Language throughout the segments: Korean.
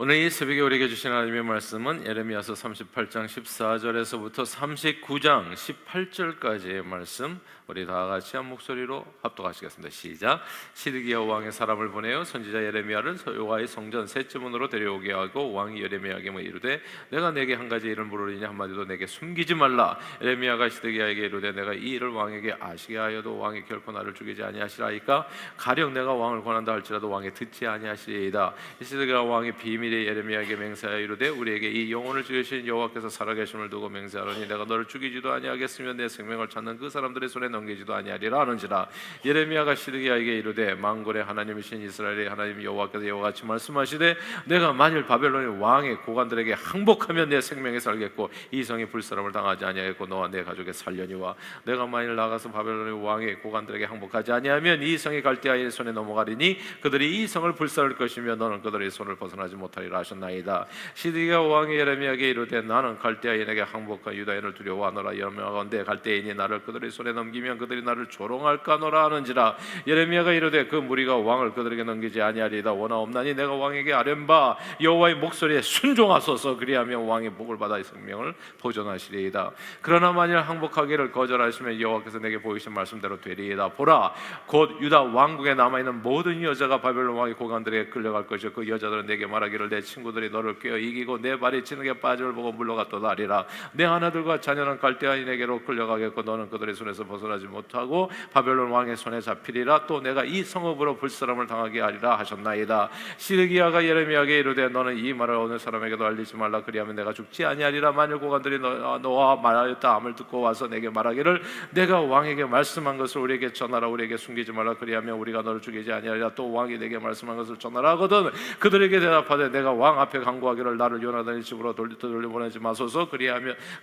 오늘 이 새벽에 우리에게 주신 하나님의 말씀은 예레미야서 38장 14절에서부터 39장 18절까지의 말씀, 우리 다 같이 한 목소리로 합독하시겠습니다. 시작. 시드기야 왕의 사람을 보내어 선지자 예레미야를 여호와의 성전 셋째 문으로 데려오게 하고 왕이 예레미야에게 이르되 내가 내게 한 가지 일을 물으리니 한마디도 내게 숨기지 말라. 예레미야가 시드기야에게 이르되 내가 이 일을 왕에게 아시게 하여도 왕이 결코 나를 죽이지 아니하시라이까 가령 내가 왕을 권한다 할지라도 왕이 듣지 아니하시리이다. 시드기야 왕이 비밀 예레미야에게 맹세하여 이르되 우리에게 이 영혼을 지으신 여호와께서 살아계심을 두고 맹세하노니 내가 너를 죽이지도 아니하겠으며 내 생명을 찾는 그 사람들의 손에 넘기지도 아니하리라 하는지라. 예레미야가 시드기야에게 이르되 만군의 하나님이신 이스라엘의 하나님 여호와께서 이와 같이 말씀하시되 내가 만일 바벨론의 왕의 고관들에게 항복하면 내 생명에 살겠고 이 성이 불사람을 당하지 아니하겠고 너와 내 가족의 살려니와 내가 만일 나가서 바벨론의 왕의 고관들에게 항복하지 아니하면 이 성이 갈대아인의 손에 넘어가리니 그들이 이 성을 불살을 것이며 너는 그들의 손을 벗어나지 못하리라 하셨나이다. 시드기야 왕이 예레미야에게 이르되 나는 갈대아인에게 항복한 유다인을 두려워하노라. 여호와건대 갈대아인이 나를 그들의 손에 넘기면 그들이 나를 조롱할까노라 하는지라. 예레미야가 이르되 그 무리가 왕을 그들에게 넘기지 아니하리이다. 원하옵나니 내가 왕에게 아뢰바 여호와의 목소리에 순종하소서. 그리하면 왕의 복을 받아 생명을 보존하시리이다. 그러나 만일 항복하기를 거절하시면 여호와께서 내게 보이신 말씀대로 되리이다. 보라, 곧 유다 왕국에 남아있는 모든 여자가 바벨론 왕의 고관들에게 끌려갈 것이요 그 여자들은 내게 말하기를 내 친구들이 너를 꿰어 이기고 내 발이 진흙에 빠짐을 보고 물러갔도다 하리라. 내 아내들과 자녀는 갈대아인에게로 끌려가겠고 너는 그들의 손에서 벗어나지 못하고 바벨론 왕의 손에 잡히리라. 또 내가 이 성읍으로 불사람을 당하게 하리라 하셨나이다. 시드기야가 예레미야에게 이르되 너는 이 말을 어느 사람에게도 알리지 말라. 그리하면 내가 죽지 아니하리라. 만일 고관들이 너와 말하였다 함을 듣고 와서 내게 말하기를 내가 왕에게 말씀한 것을 우리에게 전하라. 우리에게 숨기지 말라. 그리하면 우리가 너를 죽이지 아니하리라. 또 왕이 내게 말씀한 것을 전하라 하거든 그들에게 대답하되 내가 왕 앞에 간구하기를 나를 요나단의 집으로 돌려보내지 마소서.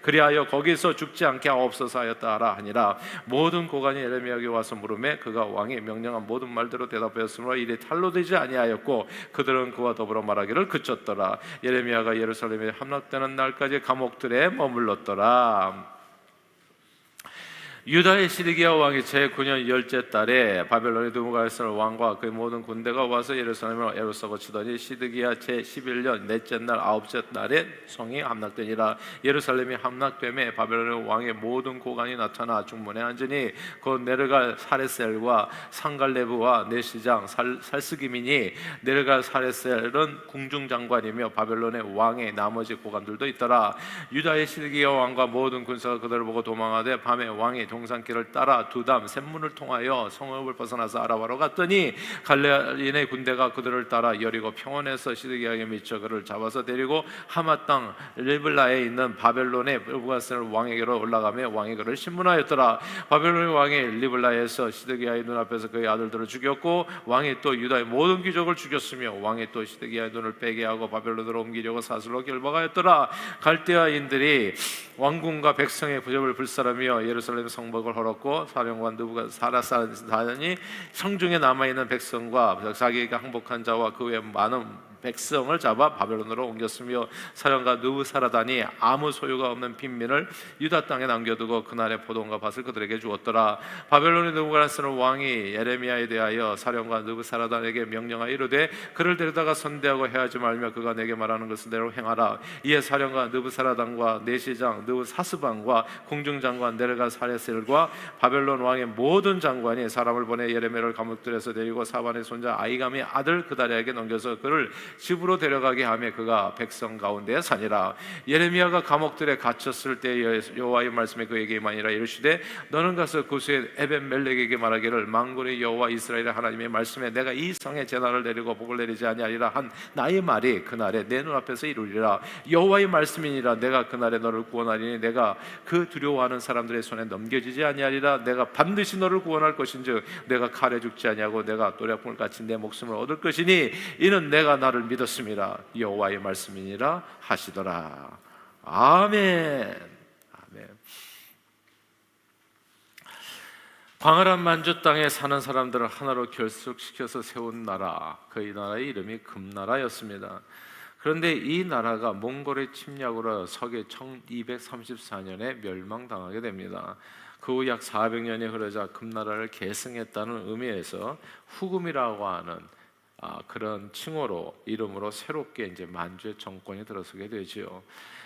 그리하여 거기서 죽지 않게 하옵소서 하였다 하라 하니라. 모든 고관이 예레미야에게 와서 물으매 그가 왕이 명령한 모든 말대로 대답하였으므로 일이 탈로 되지 아니하였고 그들은 그와 더불어 말하기를 그쳤더라. 예레미야가 예루살렘에 함락되는 날까지 감옥들에 머물렀더라. 유다의 시드기야 왕이 제9년 10째 달에 바벨론의 느부갓네살 왕과 그의 모든 군대가 와서 예루살렘을 에워싸고 치더니 시드기야 제11년 넷째 날 9째 날에 성이 함락되니라. 예루살렘이 함락되매 바벨론 왕의 모든 고관이 나타나 중문에 앉으니 곧 네르갈 사레셀과 상갈레브와 내시장 살스기민이 네르갈 사레셀은 궁중장관이며 바벨론의 왕의 나머지 고관들도 있더라. 유다의 시드기야 왕과 모든 군사가 그들을 보고 도망하되 밤에 왕이 동산길을 따라 두담 샘문을 통하여 성읍을 벗어나서 아라바로 갔더니 갈레인의 군대가 그들을 따라 여리고 평원에서 시드기야에게 미쳐 그를 잡아서 데리고 하맛 땅 리블라에 있는 바벨론의 느부갓네살 왕에게로 올라가며 왕이 그를 신문하였더라. 바벨론의 왕이 리블라에서 시드기야의 눈앞에서 그의 아들들을 죽였고 왕이 또 유다의 모든 귀족을 죽였으며 왕이 또 시드기야의 눈을 빼게 하고 바벨론으로 옮기려고 사슬로 결박하였더라. 갈대아인들이 왕궁과 백성의 부적을 불사르며 예루살렘 성벽을 헐었고 사령관 느부갓네살이 성중에 남아있는 백성과 자기에게 항복한 자와 그 외 많은 백성을 잡아 바벨론으로 옮겼으며 사령관 느부사라단이 아무 소유가 없는 빈민을 유다 땅에 남겨두고 그날의 포도원과 밭을 그들에게 주었더라. 바벨론의 느부갓네살 왕이 예레미야에 대하여 사령관 느부사라단에게 명령하여 이르되 그를 데려다가 선대하고 해하지 말며 그가 내게 말하는 것을 대로 행하라. 이에 사령관 느부사라단과 내시장 느부사스반과 공중장관 네르갈 사레셀과 바벨론 왕의 모든 장관이 사람을 보내 예레미야를 감옥들에서 데리고 사반의 손자 아이감의 아들 그다리아에게 넘겨서 그를 집으로 데려가게 하며 그가 백성 가운데에 사니라. 예레미야가 감옥들에 갇혔을 때 여호와의 말씀이 그에게 임하니라. 이르시되 너는 가서 구스의 에벤멜렉에게 말하기를 만군의 여호와 이스라엘의 하나님의 말씀에 내가 이 성에 재난을 내리고 복을 내리지 아니하리라 한 나의 말이 그날에 내 눈앞에서 이루리라. 여호와의 말씀이니라. 내가 그날에 너를 구원하리니 내가 그 두려워하는 사람들의 손에 넘겨지지 아니하리라. 내가 반드시 너를 구원할 것인즉 내가 칼에 죽지 아니하고 내가 노략풍을 같이 내 목숨을 얻을 것이니 이는 내가 나를 믿었음이라. 여호와의 말씀이니라 하시더라. 아멘. 아멘. 광활한 만주 땅에 사는 사람들을 하나로 결속시켜서 세운 나라, 그 나라의 이름이 금나라였습니다. 그런데 이 나라가 몽골의 침략으로 서기 1234년에 멸망당하게 됩니다. 그 후 약 400년이 흐르자 금나라를 계승했다는 의미에서 후금이라고 하는 그런 칭호로 이름으로 새롭게 이제 만주의 정권이 들어서게 되지요.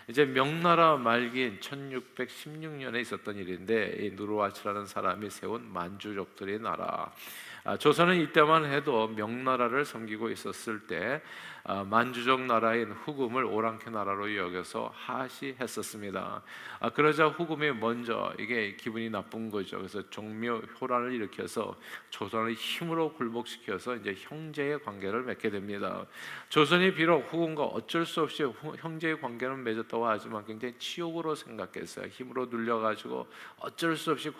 이제 명나라 말기인 1616년에 있었던 일인데 이 누르와치라는 사람이 세운 만주족들의 나라. 조선은 이때만 해도 명나라를 섬기고 있었을 때 만주족 나라인 후금을 오랑캐 나라로 여겨서 하시했었습니다. 그러자 후금이 먼저 이게 기분이 나쁜 거죠. 그래서 종묘효란을 일으켜서 조선을 힘으로 굴복시켜서 이제 형제의 관계를 맺게 됩니다. 조선이 비록 후금과 어쩔 수 없이 형제의 관계를 맺었다고 하지만 굉장히 치욕으로 생각했어요. 힘으로 눌려가지고 어쩔 수 없이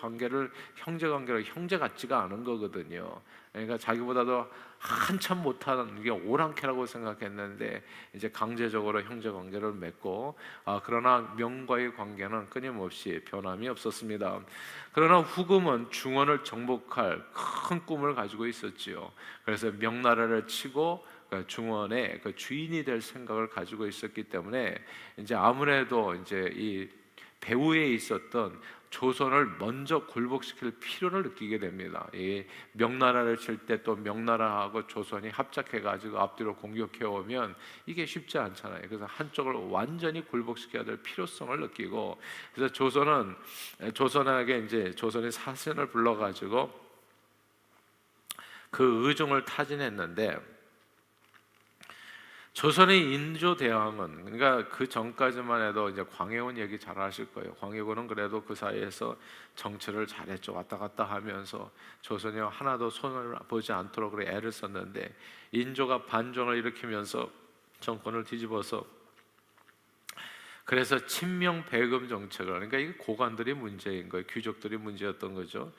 형제 관계를 형제 같지가 않은 거거든요. 그러니까 자기보다도 한참 못하는 게 오랑캐라고 생각했는데 이제 강제적으로 형제 관계를 맺고 그러나 명과의 관계는 끊임없이 변함이 없었습니다. 그러나 후금은 중원을 정복할 큰 꿈을 가지고 있었지요. 그래서 명나라를 치고 중원의 그 주인이 될 생각을 가지고 있었기 때문에 이제 아무래도 이제 이 배후에 있었던 조선을 먼저 굴복시킬 필요를 느끼게 됩니다. 이 명나라를 칠 때 또 명나라하고 조선이 합작해가지고 앞뒤로 공격해 오면 이게 쉽지 않잖아요. 그래서 한쪽을 완전히 굴복시켜야 될 필요성을 느끼고 그래서 조선에게 이제 조선이 사신을 불러가지고 그 의중을 타진했는데 조선의 인조 대왕은 그러니까 그 전까지만 해도 이제 광해군 얘기 잘 아실 거예요. 광해군은 그래도 그 사이에서 정치를 잘했죠. 왔다 갔다 하면서 조선이 하나도 손을 보지 않도록 그래 애를 썼는데 인조가 반정을 일으키면서 정권을 뒤집어서 그래서 친명배금 정책을 그러니까 이게 고관들이 문제인 거예요. 귀족들이 문제였던 거죠.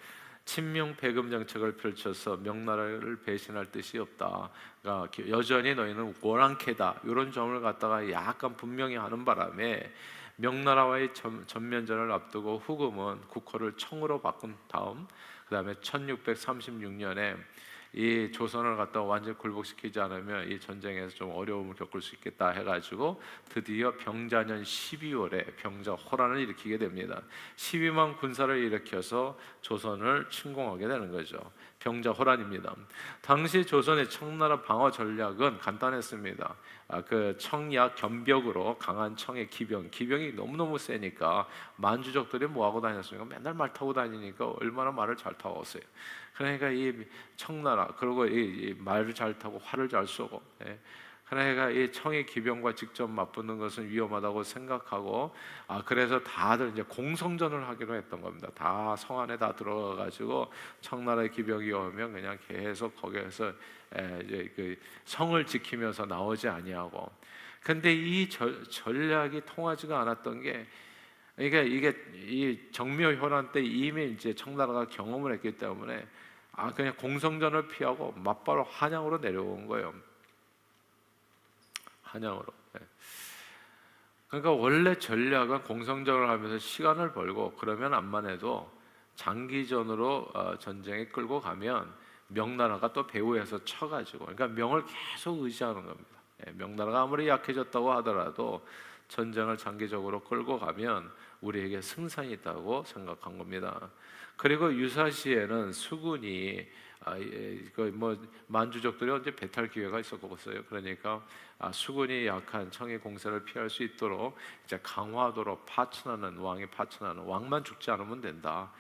친명배금 정책을 펼쳐서 명나라를 배신할 뜻이 없다. 그러니까 여전히 너희는 오랑캐다. 이런 점을 갖다가 약간 분명히 하는 바람에 명나라와의 전면전을 앞두고 후금은 국호를 청으로 바꾼 다음 그다음에 1636년에 이 조선을 갖다 완전히 굴복시키지 않으면 이 전쟁에서 좀 어려움을 겪을 수 있겠다 해가지고 드디어 병자년 12월에 병자호란을 일으키게 됩니다. 12만 군사를 일으켜서 조선을 침공하게 되는 거죠. 병자호란입니다. 당시 조선의 청나라 방어 전략은 간단했습니다. 그 청약 견벽으로 강한 청의 기병이 너무너무 세니까 만주족들이 뭐 하고 다녔습니까? 맨날 말 타고 다니니까 얼마나 말을 잘 타고 오세요. 그러니까 이 청나라 그리고 이 말을 잘 타고 활을 잘 쏘고 그러니까 이 청의 기병과 직접 맞붙는 것은 위험하다고 생각하고 그래서 다들 이제 공성전을 하기로 했던 겁니다. 다 성 안에 다 들어가가지고 청나라의 기병이 오면 그냥 계속 거기에서 이제 그 성을 지키면서 나오지 아니하고. 근데 이 전략이 통하지가 않았던 게 그러니까 이게 이 정묘효란 때 이미 이제 청나라가 경험을 했기 때문에 그냥 공성전을 피하고 맞바로 한양으로 내려온 거예요. 한양으로. 그러니까 원래 전략은 공성전을 하면서 시간을 벌고 그러면 암만 해도 장기전으로 전쟁에 끌고 가면 명나라가 또 배후에서 쳐가지고 그러니까 명을 계속 의지하는 겁니다. 명나라가 아무리 약해졌다고 하더라도 전쟁을 장기적으로 끌고 가면 우리에게 승산이 있다고 생각한 겁니다. 그리고 유사시에는 수군이 뭐 만주족들이 언제 배탈 기회가 있었겠어요. 그러니까 수군이 약한 청의 공세를 피할 수 있도록 이제 강화도로 파천하는 왕만 죽지 않으면 된다.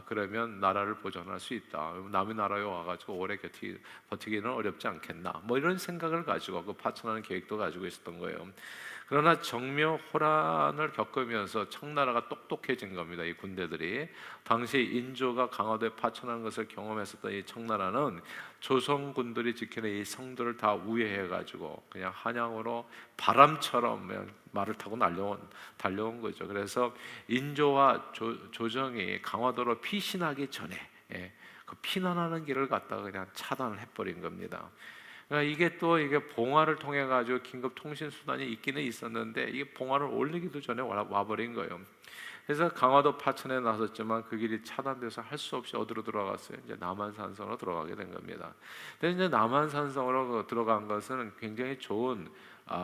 그러면 나라를 보존할 수 있다. 남의 나라에 와가지고 오래 버티기는 어렵지 않겠나. 뭐 이런 생각을 가지고 그 파천하는 계획도 가지고 있었던 거예요. 그러나 정묘호란을 겪으면서 청나라가 똑똑해진 겁니다. 이 군대들이 당시 인조가 강화도에 파천한 것을 경험했었던 이 청나라는 조선군들이 지키는 이 성들을 다 우회해가지고 그냥 한양으로 바람처럼 말을 타고 달려온 거죠. 그래서 인조와 조정이 강화도로 피신하기 전에 그 피난하는 길을 갖다가 그냥 차단을 해버린 겁니다. 그러니까 이게 봉화를 통해 가지고 긴급 통신 수단이 있기는 있었는데 이게 봉화를 올리기도 전에 와버린 거예요. 그래서 강화도 파천에 나섰지만 그 길이 차단돼서 할 수 없이 어디로 들어갔어요? 이제 남한산성으로 들어가게 된 겁니다. 근데 이제 남한산성으로 들어간 것은 굉장히 좋은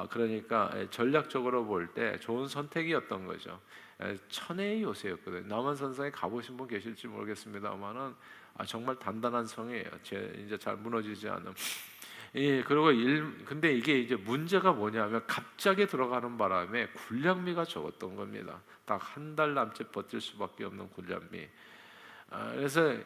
그러니까 전략적으로 볼 때 좋은 선택이었던 거죠. 천혜의 요새였거든요. 남한산성에 가보신 분 계실지 모르겠습니다만은 정말 단단한 성이에요. 이제 잘 무너지지 않는. 예, 그리고 근데 이게 이제 문제가 뭐냐면 갑자기 들어가는 바람에 군량미가 적었던 겁니다. 딱 한 달 남짓 버틸 수밖에 없는 군량미. 그래서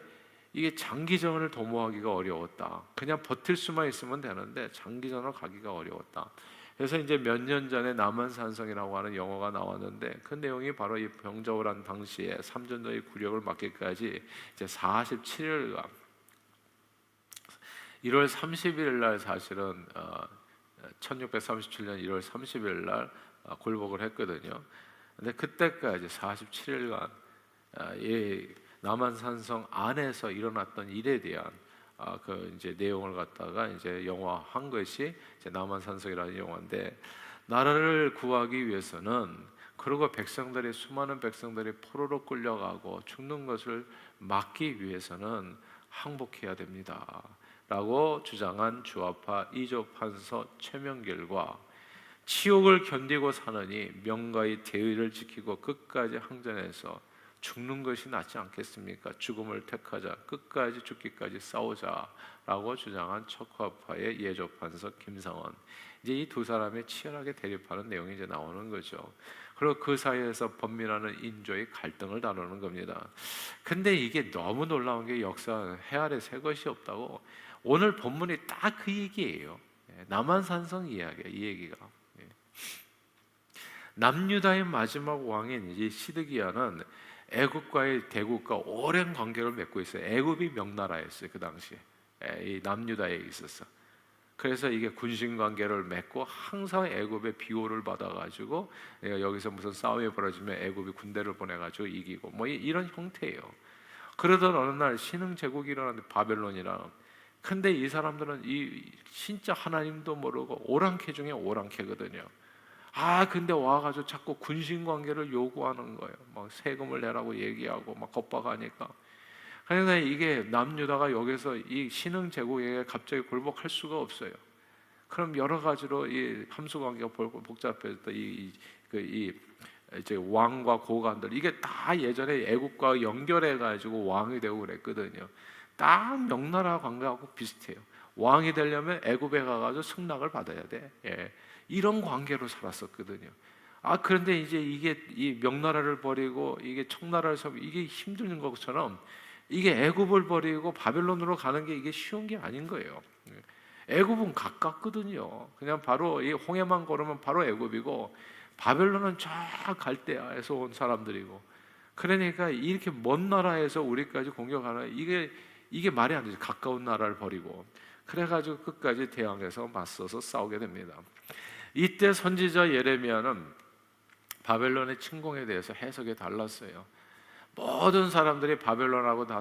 이게 장기전을 도모하기가 어려웠다. 그냥 버틸 수만 있으면 되는데 장기전을 가기가 어려웠다. 그래서 이제 몇 년 전에 남한산성이라고 하는 영화가 나왔는데 그 내용이 바로 이 병자호란 당시에 삼전도의 굴욕을 막기까지 이제 47일간 1월 30일 날 사실은 1637년 1월 30일 날 굴복을 했거든요. 근데 그때까지 47일간 이 남한산성 안에서 일어났던 일에 대한 그 이제 내용을 갖다가 이제 영화한 것이 이제 남한산성이라는 영화인데, 나라를 구하기 위해서는, 그리고 백성들이, 수많은 백성들이 포로로 끌려가고 죽는 것을 막기 위해서는 항복해야 됩니다 라고 주장한 주화파 이조 판서 최명길과 치욕을 견디고 사느니 명가의 대의를 지키고 끝까지 항전해서 죽는 것이 낫지 않겠습니까? 죽음을 택하자, 끝까지 죽기까지 싸우자라고 주장한 척화파의 예조 판서 김상원. 이제 이 두 사람이 치열하게 대립하는 내용이 이제 나오는 거죠. 그리고 그 사이에서 번민하는 인조의 갈등을 다루는 겁니다. 근데 이게 너무 놀라운 게 역사 해아래 새 것이 없다고. 오늘 본문이 딱 그 얘기예요. 남한산성 이야기야, 이 얘기가. 남유다의 마지막 왕인 이 시드기야는 애굽과의 대국과 오랜 관계를 맺고 있어요. 애굽이 명나라였어요 그 당시에. 이 남유다에 있었어. 그래서 이게 군신 관계를 맺고 항상 애굽의 비호를 받아가지고 여기서 무슨 싸움이 벌어지면 애굽이 군대를 보내가지고 이기고 뭐 이런 형태예요. 그러던 어느 날 신흥 제국이 일어났는데, 바벨론이랑. 근데 이 사람들은 이 진짜 하나님도 모르고 오랑캐 중에 오랑캐거든요. 근데 와가지고 자꾸 군신 관계를 요구하는 거예요. 막 세금을 내라고 얘기하고 막 겁박하니까. 그러니까 이게 남유다가 여기서 이 신흥 제국에게 갑자기 굴복할 수가 없어요. 그럼 여러 가지로 이 함수 관계가 복잡해졌다. 이제 왕과 고관들, 이게 다 예전에 애국과 연결해 가지고 왕이 되고 그랬거든요. 딱 명나라 관계하고 비슷해요. 왕이 되려면 애굽에 가가지고 승낙을 받아야 돼. 이런 관계로 살았었거든요. 그런데 이제 이게 이 명나라를 버리고 이게 청나라를 이게 힘든 것처럼, 이게 애굽을 버리고 바벨론으로 가는 게 이게 쉬운 게 아닌 거예요. 애굽은 가깝거든요. 그냥 바로 이 홍해만 걸으면 바로 애굽이고, 바벨론은 저 갈대아에서 온 사람들이고. 그러니까 이렇게 먼 나라에서 우리까지 공격하는, 이게 말이 안 되지. 가까운 나라를 버리고. 그래가지고 끝까지 대항해서 맞서서 싸우게 됩니다. 이때 선지자 예레미야는 바벨론의 침공에 대해서 해석이 달랐어요. 모든 사람들이 바벨론하고 다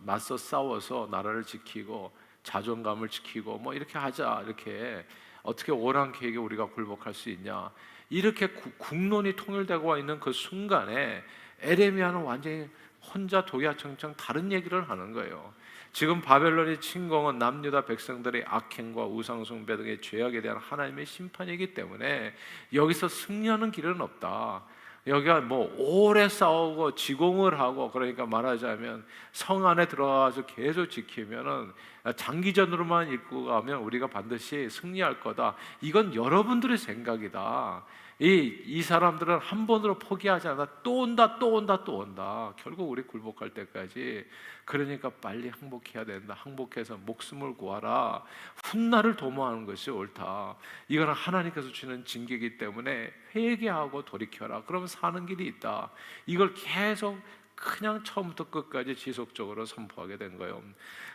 맞서 싸워서 나라를 지키고 자존감을 지키고 뭐 이렇게 하자, 이렇게 어떻게 오랑캐에게 우리가 굴복할 수 있냐, 이렇게 국론이 통일되고 있는 그 순간에 에레미야는 완전히 혼자 독야청청 다른 얘기를 하는 거예요. 지금 바벨론의 침공은 남유다 백성들의 악행과 우상숭배 등의 죄악에 대한 하나님의 심판이기 때문에 여기서 승리하는 길은 없다. 여기가 뭐 오래 싸우고 지공을 하고, 그러니까 말하자면 성 안에 들어가서 계속 지키면은 장기전으로만 이끌고 가면 우리가 반드시 승리할 거다. 이건 여러분들의 생각이다. 이 사람들은 한 번으로 포기하지 않아. 또 온다, 또 온다, 또 온다. 결국 우리 굴복할 때까지. 그러니까 빨리 항복해야 된다. 항복해서 목숨을 구하라. 훗날을 도모하는 것이 옳다. 이거는 하나님께서 주는 징계이기 때문에 회개하고 돌이켜라. 그러면 사는 길이 있다. 이걸 계속 그냥 처음부터 끝까지 지속적으로 선포하게 된 거예요.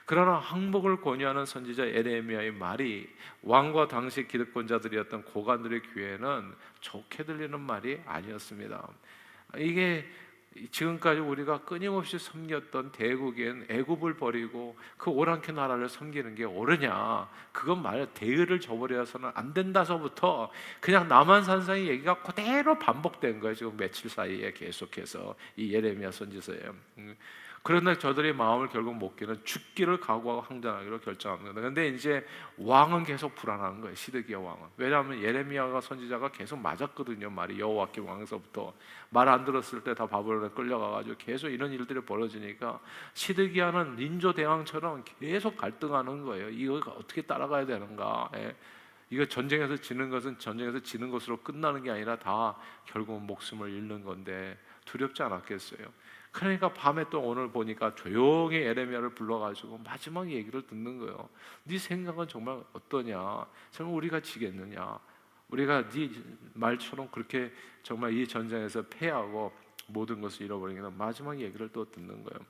그러나 항복을 권유하는 선지자 에레미야의 말이 왕과 당시 기득권자들이었던 고관들의 귀에는 좋게 들리는 말이 아니었습니다. 이게 지금까지 우리가 끊임없이 섬겼던 대국인 애굽을 버리고 그 오랑캐 나라를 섬기는 게 옳으냐, 그건 말이야 대의를 저버려서는 안 된다서부터 그냥 남한산성의 얘기가 그대로 반복된 거예요. 지금 며칠 사이에 계속해서 이 예레미야 선지서에. 그런데 저들의 마음을 결국 먹기는 죽기를 각오하고 항전하기로 결정합니다. 그런데 이제 왕은 계속 불안한 거예요. 시드기야 왕은. 왜냐하면 예레미야가 선지자가 계속 맞았거든요. 말이 여호와kim 왕에서부터 말 안 들었을 때 다 바벨론에 끌려가가지고 계속 이런 일들이 벌어지니까 시드기야는 닌조 대왕처럼 계속 갈등하는 거예요. 이거 어떻게 따라가야 되는가? 예. 이거 전쟁에서 지는 것은 전쟁에서 지는 것으로 끝나는 게 아니라 다 결국은 목숨을 잃는 건데 두렵지 않았겠어요? 그러니까 밤에 또 오늘 보니까 조용히 에레미야를 불러가지고 마지막 얘기를 듣는 거예요. 네 생각은 정말 어떠냐? 정말 우리가 지겠느냐? 우리가 네 말처럼 그렇게 정말 이 전쟁에서 패하고 모든 것을 잃어버리는 마지막 얘기를 또 듣는 거예요.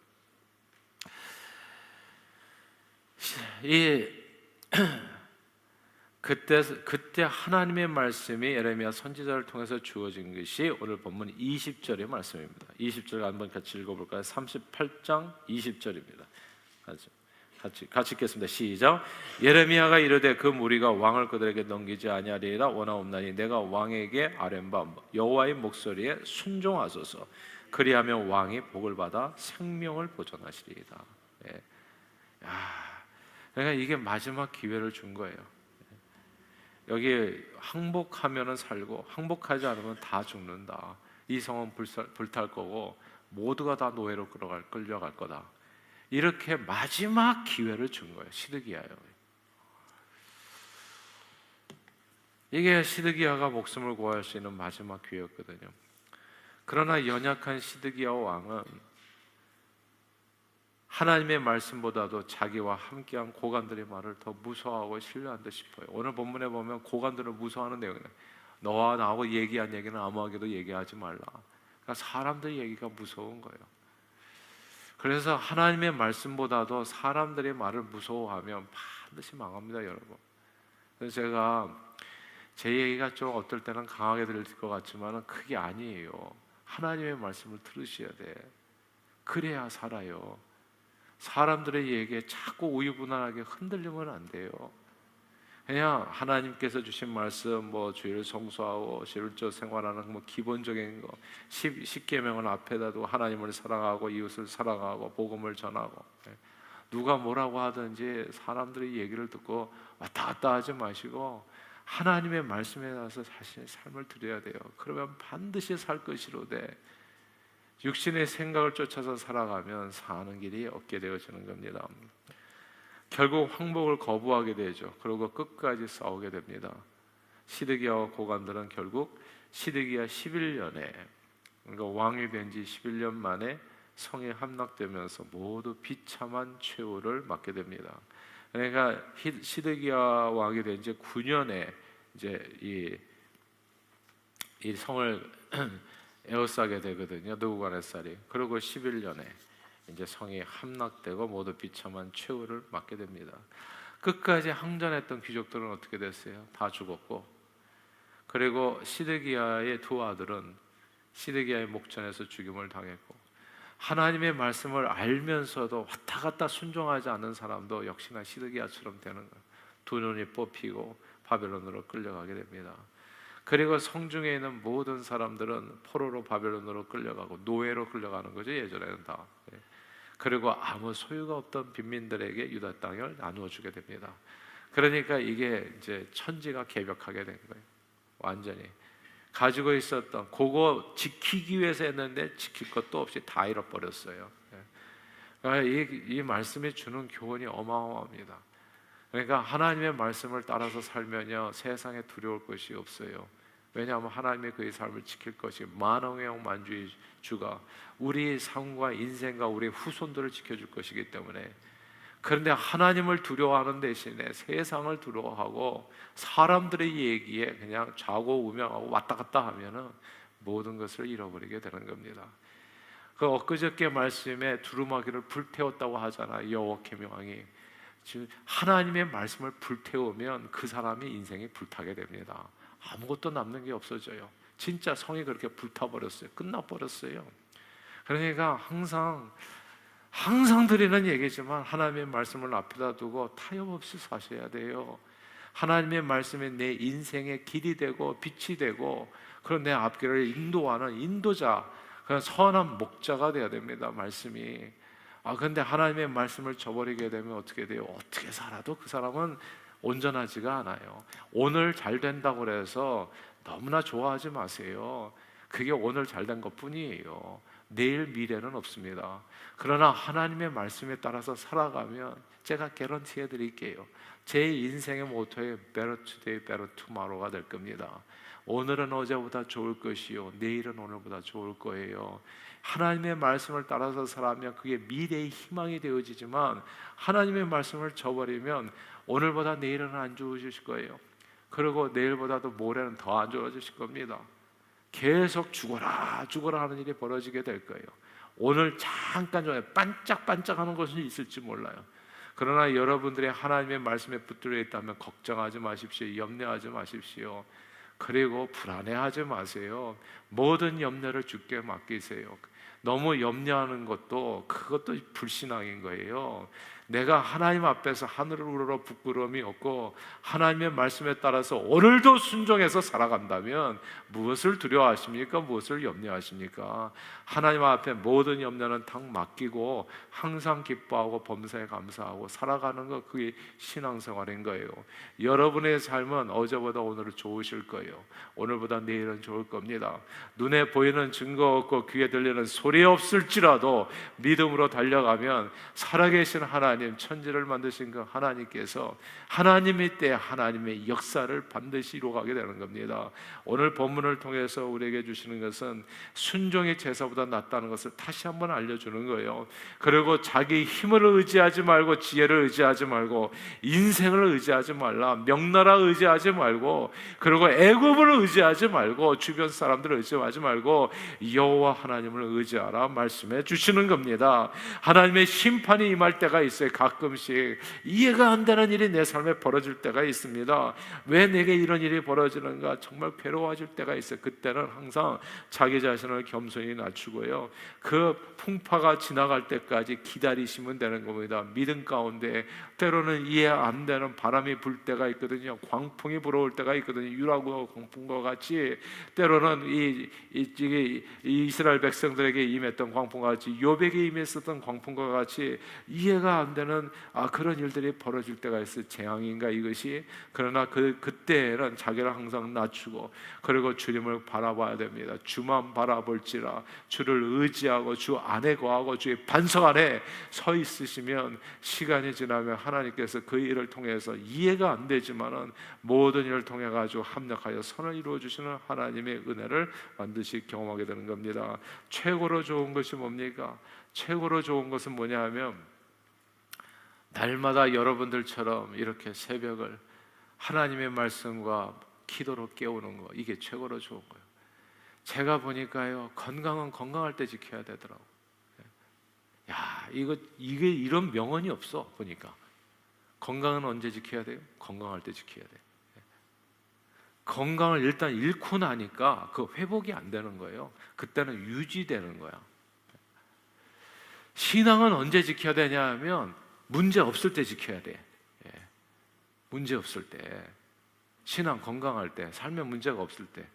이 그때 하나님의 말씀이 예레미야 선지자를 통해서 주어진 것이 오늘 본문 20절의 말씀입니다. 20절 한번 같이 읽어볼까요? 38장 20절입니다. 같이 읽겠습니다. 시작. 예레미야가 이르되 그 무리가 왕을 그들에게 넘기지 아니하리라 원하옵나니 내가 왕에게 아뢰는 바 여호와의 목소리에 순종하소서. 그리하면 왕이 복을 받아 생명을 보존하시리이다. 예. 그러니까 이게 마지막 기회를 준 거예요. 여기 항복하면은 살고 항복하지 않으면 다 죽는다. 이 성은 불탈 거고 모두가 다 노예로 끌려갈 거다. 이렇게 마지막 기회를 준 거예요. 시드기야요. 이게 시드기야가 목숨을 구할 수 있는 마지막 기회였거든요. 그러나 연약한 시드기야 왕은 하나님의 말씀보다도 자기와 함께한 고관들의 말을 더 무서워하고 신뢰한다 싶어요. 오늘 본문에 보면 고관들을 무서워하는 내용이에요. 너와 나하고 얘기한 얘기는 아무에게도 얘기하지 말라. 그러니까 사람들의 얘기가 무서운 거예요. 그래서 하나님의 말씀보다도 사람들의 말을 무서워하면 반드시 망합니다, 여러분. 그래서 제가 제 얘기가 좀 어떨 때는 강하게 들릴 것 같지만 그게 아니에요. 하나님의 말씀을 들으셔야 돼. 그래야 살아요. 사람들의 얘기에 자꾸 우유부단하게 흔들리면 안 돼요. 그냥 하나님께서 주신 말씀, 주일 성수하고 실제 생활하는 기본적인 거, 10계명을 앞에다 두고 하나님을 사랑하고 이웃을 사랑하고 복음을 전하고, 누가 뭐라고 하든지 사람들의 얘기를 듣고 왔다 갔다 하지 마시고 하나님의 말씀에 따라서 자신의 삶을 드려야 돼요. 그러면 반드시 살 것이로되 육신의 생각을 쫓아서 살아가면 사는 길이 없게 되어지는 겁니다. 결국 항복을 거부하게 되죠. 그리고 끝까지 싸우게 됩니다. 시드기야와 고관들은 결국 시드기야 11년에 그러니까 왕이 된 지 11년 만에 성에 함락되면서 모두 비참한 최후를 맞게 됩니다. 그러니까 시드기야 왕이 된 지 9년에 이제 이 성을 에워싸게 되거든요. 느부갓네살이. 그리고 11년에 이제 성이 함락되고 모두 비참한 최후를 맞게 됩니다. 끝까지 항전했던 귀족들은 어떻게 됐어요? 다 죽었고, 그리고 시드기야의 두 아들은 시드기야의 목전에서 죽임을 당했고, 하나님의 말씀을 알면서도 왔다 갔다 순종하지 않는 사람도 역시나 시드기야처럼 되는 거예요. 두 눈이 뽑히고 바벨론으로 끌려가게 됩니다. 그리고 성중에 있는 모든 사람들은 포로로 바벨론으로 끌려가고 노예로 끌려가는 거죠. 예전에는 다. 그리고 아무 소유가 없던 빈민들에게 유다 땅을 나누어 주게 됩니다. 그러니까 이게 이제 천지가 개벽하게 된 거예요. 완전히 가지고 있었던 그거 지키기 위해서 했는데 지킬 것도 없이 다 잃어버렸어요. 이 말씀이 주는 교훈이 어마어마합니다. 그러니까 하나님의 말씀을 따라서 살면요 세상에 두려울 것이 없어요. 왜냐하면 하나님의 그의 삶을 지킬 것이 만왕의 영 만주의 주가 우리 삶과 인생과 우리 후손들을 지켜줄 것이기 때문에. 그런데 하나님을 두려워하는 대신에 세상을 두려워하고 사람들의 얘기에 그냥 좌고우명하고 왔다 갔다 하면은 모든 것을 잃어버리게 되는 겁니다. 그 엊그저께 말씀에 두루마기를 불태웠다고 하잖아요. 여호와kim 왕이. 하나님의 말씀을 불태우면 그 사람이 인생이 불타게 됩니다. 아무것도 남는 게 없어져요. 진짜 성이 그렇게 불타버렸어요. 끝나버렸어요. 그러니까 항상 드리는 얘기지만 하나님의 말씀을 앞에다 두고 타협 없이 사셔야 돼요. 하나님의 말씀이 내 인생의 길이 되고 빛이 되고 그런 내 앞길을 인도하는 인도자, 그런 선한 목자가 되어야 됩니다. 말씀이. 근데 하나님의 말씀을 저버리게 되면 어떻게 돼요? 어떻게 살아도 그 사람은 온전하지가 않아요. 오늘 잘 된다고 그래서 너무나 좋아하지 마세요. 그게 오늘 잘 된 것뿐이에요. 내일 미래는 없습니다. 그러나 하나님의 말씀에 따라서 살아가면 제가 개런티해 드릴게요. 제 인생의 모토에 Better Today, Better Tomorrow가 될 겁니다. 오늘은 어제보다 좋을 것이요, 내일은 오늘보다 좋을 거예요. 하나님의 말씀을 따라서 살아가면 그게 미래의 희망이 되어지지만, 하나님의 말씀을 저버리면 오늘보다 내일은 안 좋으실 거예요. 그리고 내일보다도 모레는 더 안 좋아지실 겁니다. 계속 죽어라 죽어라 하는 일이 벌어지게 될 거예요. 오늘 잠깐 전에 반짝반짝하는 것은 있을지 몰라요. 그러나 여러분들이 하나님의 말씀에 붙들려 있다면 걱정하지 마십시오. 염려하지 마십시오. 그리고 불안해하지 마세요. 모든 염려를 주께 맡기세요. 너무 염려하는 것도 그것도 불신앙인 거예요. 내가 하나님 앞에서 하늘을 우러러 부끄러움이 없고 하나님의 말씀에 따라서 오늘도 순종해서 살아간다면 무엇을 두려워하십니까? 무엇을 염려하십니까? 하나님 앞에 모든 염려는 탁 맡기고 항상 기뻐하고 범사에 감사하고 살아가는 것, 그게 신앙생활인 거예요. 여러분의 삶은 어제보다 오늘은 좋으실 거예요. 오늘보다 내일은 좋을 겁니다. 눈에 보이는 증거 없고 귀에 들리는 소리 없을지라도 믿음으로 달려가면 살아계신 하나님, 천지를 만드신 그 하나님께서 하나님의 때 하나님의 역사를 반드시 이루어가게 되는 겁니다. 오늘 본문을 통해서 우리에게 주시는 것은 순종의 제사보다 낫다는 것을 다시 한번 알려주는 거예요. 그리고 자기 힘을 의지하지 말고 지혜를 의지하지 말고 인생을 의지하지 말라, 명나라 의지하지 말고 그리고 애굽을 의지하지 말고 주변 사람들을 의지하지 말고 여호와 하나님을 의지하라 말씀해 주시는 겁니다. 하나님의 심판이 임할 때가 있어요. 가끔씩 이해가 안 되는 일이 내 삶에 벌어질 때가 있습니다. 왜 내게 이런 일이 벌어지는가 정말 괴로워질 때가 있어요. 그때는 항상 자기 자신을 겸손히 낮추고요, 그 풍파가 지나갈 때까지 기다리시면 되는 겁니다. 믿음 가운데 때로는 이해 안 되는 바람이 불 때가 있거든요. 광풍이 불어올 때가 있거든요. 유라고 광풍과 같이 때로는 이 이스라엘 백성들에게 임했던 광풍과 같이 욥에게 임했었던 광풍과 같이 이해가 안 되는 그런 일들이 벌어질 때가 있어요. 재앙인가 이것이? 그러나 그때는 자기를 항상 낮추고 그리고 주님을 바라봐야 됩니다. 주만 바라볼지라, 주를 의지하고 주 안에 거하고 주의 반석 안에 서 있으시면 시간이 지나면 하나님께서 그 일을 통해서 이해가 안 되지만은 모든 일을 통해 가지고 합력하여 선을 이루어 주시는 하나님의 은혜를 반드시 경험하게 되는 겁니다. 최고로 좋은 것이 뭡니까? 최고로 좋은 것은 뭐냐 하면 날마다 여러분들처럼 이렇게 새벽을 하나님의 말씀과 기도로 깨우는 거, 이게 최고로 좋은 거예요. 제가 보니까요, 건강은 건강할 때 지켜야 되더라고. 야, 이게 이런 명언이 없어. 보니까 건강은 언제 지켜야 돼요? 건강할 때 지켜야 돼. 건강을 일단 잃고 나니까 그 회복이 안 되는 거예요. 그때는 유지되는 거야. 신앙은 언제 지켜야 되냐 하면 문제 없을 때 지켜야 돼. 문제 없을 때, 신앙 건강할 때, 삶에 문제가 없을 때,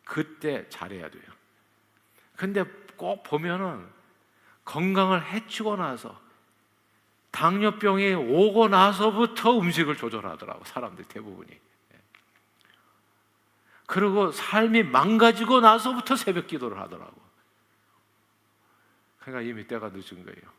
그때 잘해야 돼요. 근데 꼭 보면은 건강을 해치고 나서, 당뇨병이 오고 나서부터 음식을 조절하더라고, 사람들 대부분이. 그리고 삶이 망가지고 나서부터 새벽 기도를 하더라고. 그러니까 이미 때가 늦은 거예요.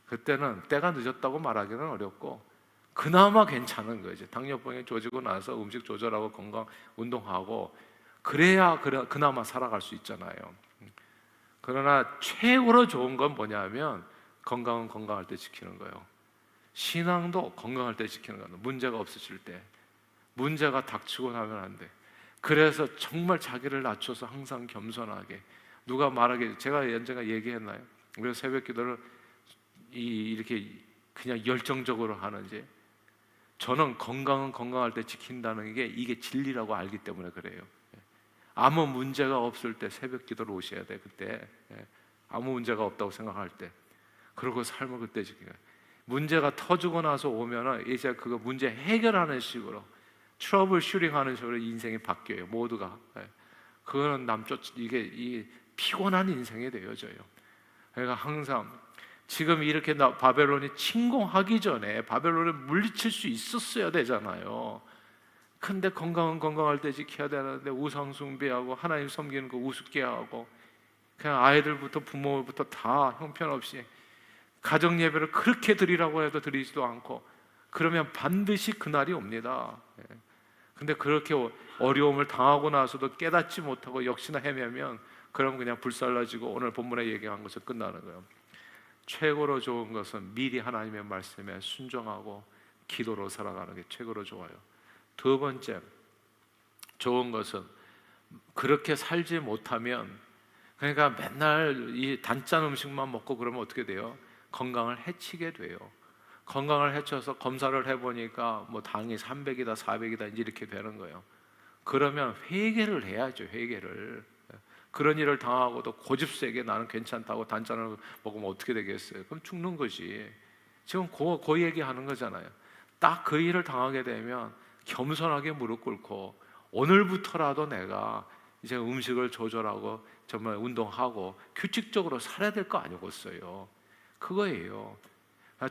그때는 때가 늦었다고 말하기는 어렵고 그나마 괜찮은 거죠. 당뇨병이 조지고 나서 음식 조절하고 건강 운동하고 그래야 그나마 살아갈 수 있잖아요. 그러나 최고로 좋은 건 뭐냐면 건강은 건강할 때 지키는 거예요. 신앙도 건강할 때 지키는 거예요. 문제가 없으실 때, 문제가 닥치고 나면 안 돼. 그래서 정말 자기를 낮춰서 항상 겸손하게, 누가 말하게, 제가 언젠가 얘기했나요? 왜 새벽 기도를 이렇게 그냥 열정적으로 하는지. 저는 건강은 건강할 때 지킨다는 게 이게 진리라고 알기 때문에 그래요. 아무 문제가 없을 때 새벽 기도를 오셔야 돼. 그때 아무 문제가 없다고 생각할 때, 그리고 삶을 그때 지키는 거예요. 문제가 터지고 나서 오면은 이제 그거 문제 해결하는 식으로, 트러블 슈링하는 식으로 인생이 바뀌어요. 모두가. 그거는 이게 피곤한 인생이 되어져요. 그러니까 항상 지금 이렇게 바벨론이 침공하기 전에 바벨론을 물리칠 수 있었어야 되잖아요. 근데 건강은 건강할 때 지켜야 되는데 우상 숭배하고 하나님 섬기는 거 우습게 하고 그냥 아이들부터 부모부터 다 형편없이 가정 예배를 그렇게 드리라고 해도 드리지도 않고 그러면 반드시 그날이 옵니다. 근데 그렇게 어려움을 당하고 나서도 깨닫지 못하고 역시나 헤매면 그럼 그냥 불살라지고 오늘 본문에 얘기한 것을 끝나는 거예요. 최고로 좋은 것은 미리 하나님의 말씀에 순종하고 기도로 살아가는 게 최고로 좋아요. 두 번째 좋은 것은 그렇게 살지 못하면, 그러니까 맨날 이 단짠 음식만 먹고 그러면 어떻게 돼요? 건강을 해치게 돼요. 건강을 해쳐서 검사를 해보니까 뭐 당이 300이다 400이다 이제 이렇게 되는 거예요. 그러면 회개를 해야죠. 회개를. 그런 일을 당하고도 고집세게 나는 괜찮다고 단짠을 먹으면 어떻게 되겠어요? 그럼 죽는 거지. 지금 그 얘기하는 거잖아요. 딱 그 일을 당하게 되면 겸손하게 무릎 꿇고 오늘부터라도 내가 이제 음식을 조절하고 정말 운동하고 규칙적으로 살아야 될 거 아니겠어요? 그거예요.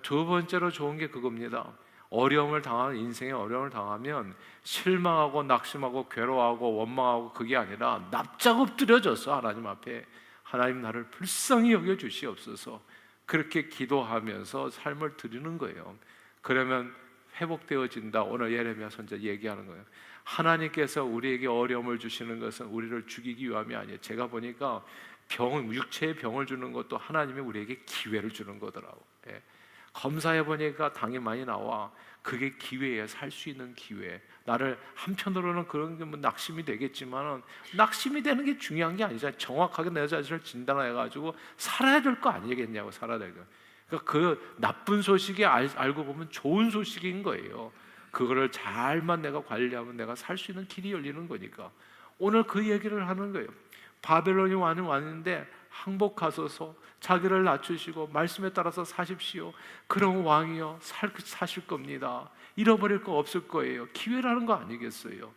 두 번째로 좋은 게 그겁니다. 어려움을 당하는, 인생에 어려움을 당하면 실망하고 낙심하고 괴로워하고 원망하고 그게 아니라 납작 엎드려져서 하나님 앞에 하나님 나를 불쌍히 여겨 주시옵소서 그렇게 기도하면서 삶을 드리는 거예요. 그러면 회복되어진다. 오늘 예레미야 선지자 얘기하는 거예요. 하나님께서 우리에게 어려움을 주시는 것은 우리를 죽이기 위함이 아니에요. 제가 보니까 육체의 병을 주는 것도 하나님이 우리에게 기회를 주는 거더라고. 검사해 보니까 당이 많이 나와. 그게 기회예요. 살 수 있는 기회. 나를 한편으로는 그런 게 뭐 낙심이 되겠지만은 낙심이 되는 게 중요한 게 아니잖아요. 정확하게 내 자신을 진단해 가지고 살아야 될 거 아니겠냐고. 살아야 될 거. 그러니까 그 나쁜 소식이 알고 보면 좋은 소식인 거예요. 그거를 잘만 내가 관리하면 내가 살 수 있는 길이 열리는 거니까. 오늘 그 얘기를 하는 거예요. 바벨론이 왔는데 항복하소서 자기를 낮추시고 말씀에 따라서 사십시오. 그럼 왕이요 사실 겁니다. 잃어버릴 거 없을 거예요. 기회라는 거 아니겠어요?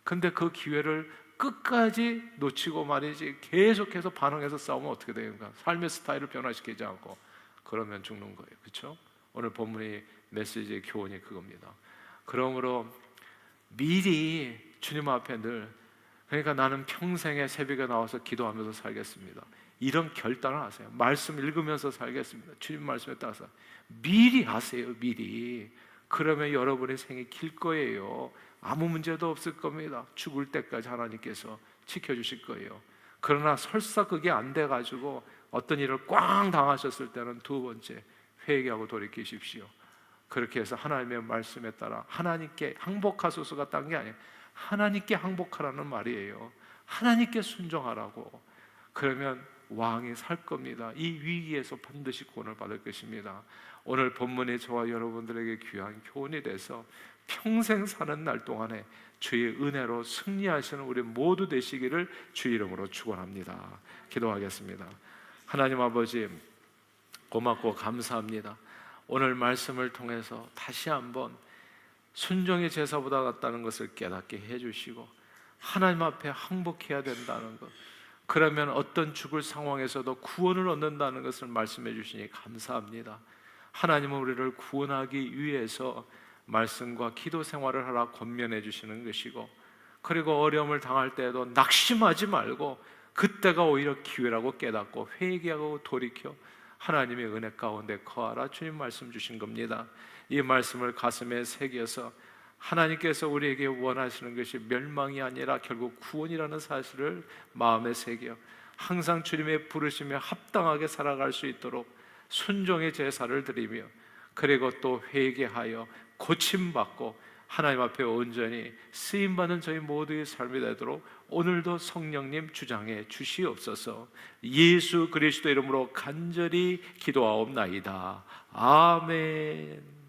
근데 그 기회를 끝까지 놓치고 말이지 계속해서 반응해서 싸우면 어떻게 되는가? 삶의 스타일을 변화시키지 않고 그러면 죽는 거예요. 그렇죠? 오늘 본문의 메시지의 교훈이 그겁니다. 그러므로 미리 주님 앞에 늘, 그러니까 나는 평생에 새벽에 나와서 기도하면서 살겠습니다. 이런 결단을 하세요. 말씀 읽으면서 살겠습니다. 주님 말씀에 따라서 미리 하세요. 미리. 그러면 여러분의 생이 길 거예요. 아무 문제도 없을 겁니다. 죽을 때까지 하나님께서 지켜주실 거예요. 그러나 설사 그게 안 돼가지고 어떤 일을 꽝 당하셨을 때는 두 번째 회개하고 돌이키십시오. 그렇게 해서 하나님의 말씀에 따라 하나님께 항복하소서가 딴 게 아니에요. 하나님께 항복하라는 말이에요. 하나님께 순종하라고. 그러면 왕이 살 겁니다. 이 위기에서 반드시 구원을 받을 것입니다. 오늘 본문이 저와 여러분들에게 귀한 교훈이 돼서 평생 사는 날 동안에 주의 은혜로 승리하시는 우리 모두 되시기를 주의 이름으로 축원합니다. 기도하겠습니다. 하나님 아버지 고맙고 감사합니다. 오늘 말씀을 통해서 다시 한번 순종의 제사보다 낫다는 것을 깨닫게 해주시고 하나님 앞에 항복해야 된다는 것, 그러면 어떤 죽을 상황에서도 구원을 얻는다는 것을 말씀해 주시니 감사합니다. 하나님은 우리를 구원하기 위해서 말씀과 기도 생활을 하라 권면해 주시는 것이고, 그리고 어려움을 당할 때에도 낙심하지 말고 그때가 오히려 기회라고 깨닫고 회개하고 돌이켜 하나님의 은혜 가운데 거하라 주님 말씀 주신 겁니다. 이 말씀을 가슴에 새겨서 하나님께서 우리에게 원하시는 것이 멸망이 아니라 결국 구원이라는 사실을 마음에 새겨 항상 주님의 부르심에 합당하게 살아갈 수 있도록 순종의 제사를 드리며, 그리고 또 회개하여 고침받고 하나님 앞에 온전히 쓰임받는 저희 모두의 삶이 되도록 오늘도 성령님 주장해 주시옵소서. 예수 그리스도 이름으로 간절히 기도하옵나이다. 아멘.